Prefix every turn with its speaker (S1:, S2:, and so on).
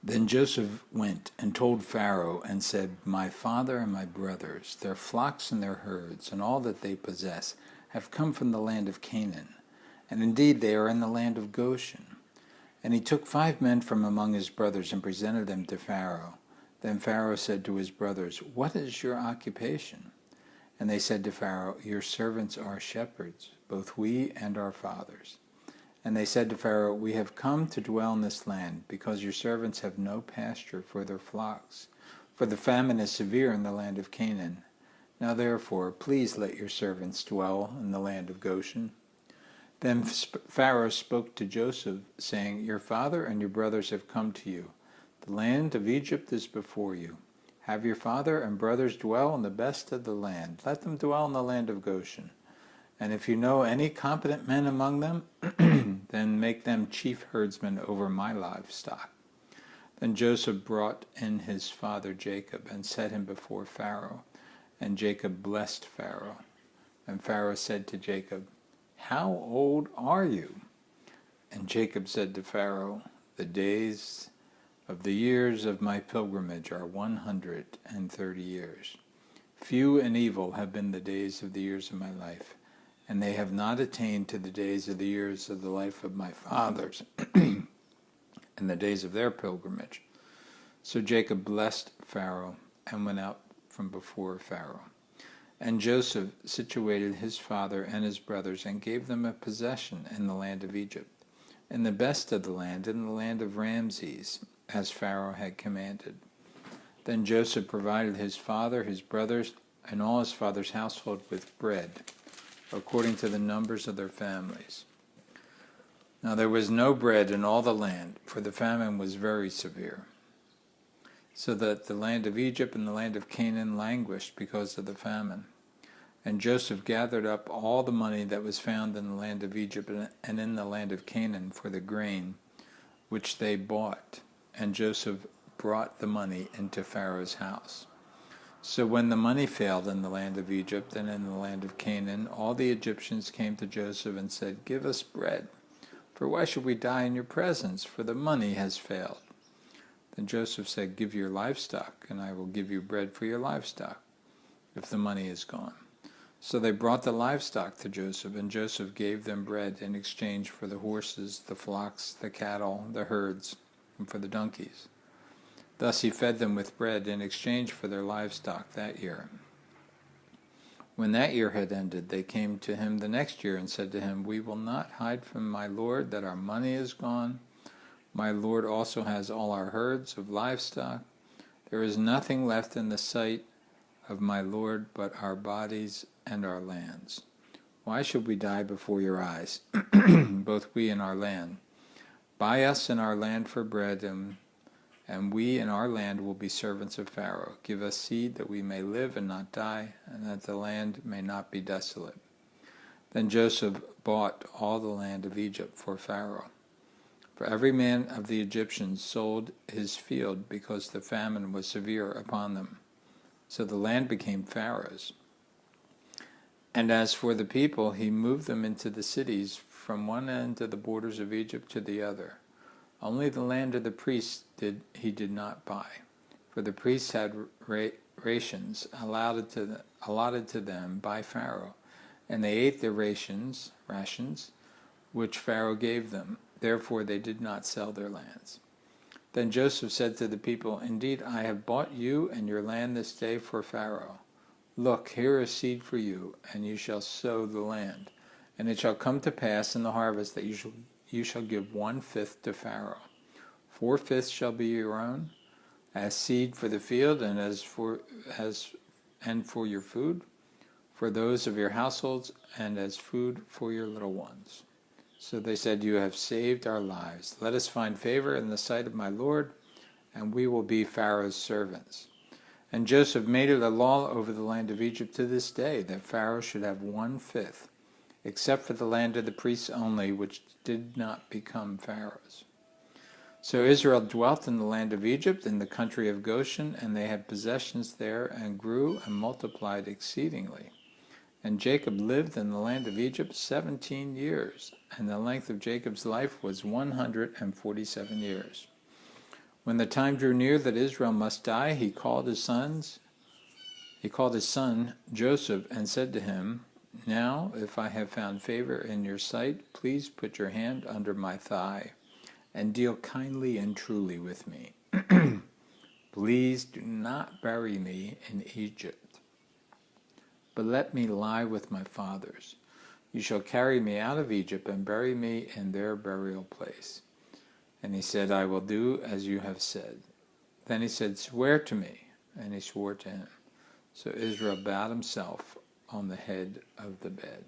S1: Then Joseph went and told Pharaoh and said, My father and my brothers, their flocks and their herds, and all that they possess, have come from the land of Canaan, and indeed they are in the land of Goshen. And he took 5 men from among his brothers and presented them to Pharaoh. Then Pharaoh said to his brothers, What is your occupation? And they said to Pharaoh, Your servants are shepherds, both we and our fathers. And they said to Pharaoh, We have come to dwell in this land, because your servants have no pasture for their flocks. For the famine is severe in the land of Canaan. Now therefore, please let your servants dwell in the land of Goshen. Then Pharaoh spoke to Joseph, saying, Your father and your brothers have come to you. The land of Egypt is before you. Have your father and brothers dwell in the best of the land. Let them dwell in the land of Goshen. And if you know any competent men among them, then make them chief herdsmen over my livestock. Then Joseph brought in his father Jacob and set him before Pharaoh. And Jacob blessed Pharaoh. And Pharaoh said to Jacob, How old are you? And Jacob said to Pharaoh, The days of the years of my pilgrimage are 130 years. Few and evil have been the days of the years of my life, and they have not attained to the days of the years of the life of my fathers, and the days of their pilgrimage. So Jacob blessed Pharaoh and went out from before Pharaoh. And Joseph situated his father and his brothers and gave them a possession in the land of Egypt, in the best of the land, in the land of Ramses, as Pharaoh had commanded. Then Joseph provided his father, his brothers, and all his father's household with bread, according to the numbers of their families. Now there was no bread in all the land, for the famine was very severe, so that the land of Egypt and the land of Canaan languished because of the famine. And Joseph gathered up all the money that was found in the land of Egypt and in the land of Canaan for the grain which they bought, and Joseph brought the money into Pharaoh's house. So when the money failed in the land of Egypt and in the land of Canaan, all the Egyptians came to Joseph and said, Give us bread, for why should we die in your presence? For the money has failed. Then Joseph said, Give your livestock, and I will give you bread for your livestock, if the money is gone. So they brought the livestock to Joseph, and Joseph gave them bread in exchange for the horses, the flocks, the cattle, the herds, and for the donkeys. Thus he fed them with bread in exchange for their livestock that year. When that year had ended, they came to him the next year and said to him, We will not hide from my lord that our money is gone. My lord also has all our herds of livestock. There is nothing left in the sight of my lord but our bodies and our lands. Why should we die before your eyes, both we and our land? Buy us and our land for bread, and we and our land will be servants of Pharaoh. Give us seed that we may live and not die, and that the land may not be desolate. Then Joseph bought all the land of Egypt for Pharaoh. For every man of the Egyptians sold his field because the famine was severe upon them. So the land became Pharaoh's. And as for the people, he moved them into the cities from one end of the borders of Egypt to the other. Only the land of the priests he did not buy, for the priests had rations allotted to them by Pharaoh, and they ate their rations, which Pharaoh gave them. Therefore they did not sell their lands. Then Joseph said to the people, Indeed, I have bought you and your land this day for Pharaoh. Look, here is seed for you, and you shall sow the land. And it shall come to pass in the harvest that you shall give 1/5 to Pharaoh. 4/5 shall be your own, as seed for the field, and for your food, for those of your households, and as food for your little ones. So they said, You have saved our lives. Let us find favor in the sight of my Lord, and we will be Pharaoh's servants. And Joseph made it a law over the land of Egypt to this day, that Pharaoh should have 1/5, except for the land of the priests only, which did not become Pharaoh's. So Israel dwelt in the land of Egypt, in the country of Goshen, and they had possessions there, and grew and multiplied exceedingly. And Jacob lived in the land of Egypt 17 years, and the length of Jacob's life was 147 years. When the time drew near that Israel must die, he called his son Joseph and said to him, "Now, if I have found favor in your sight, please put your hand under my thigh and deal kindly and truly with me. Please do not bury me in Egypt, but let me lie with my fathers. You shall carry me out of Egypt and bury me in their burial place." And he said, "I will do as you have said." Then he said, "Swear to me." And he swore to him. So Israel bowed himself on the head of the bed.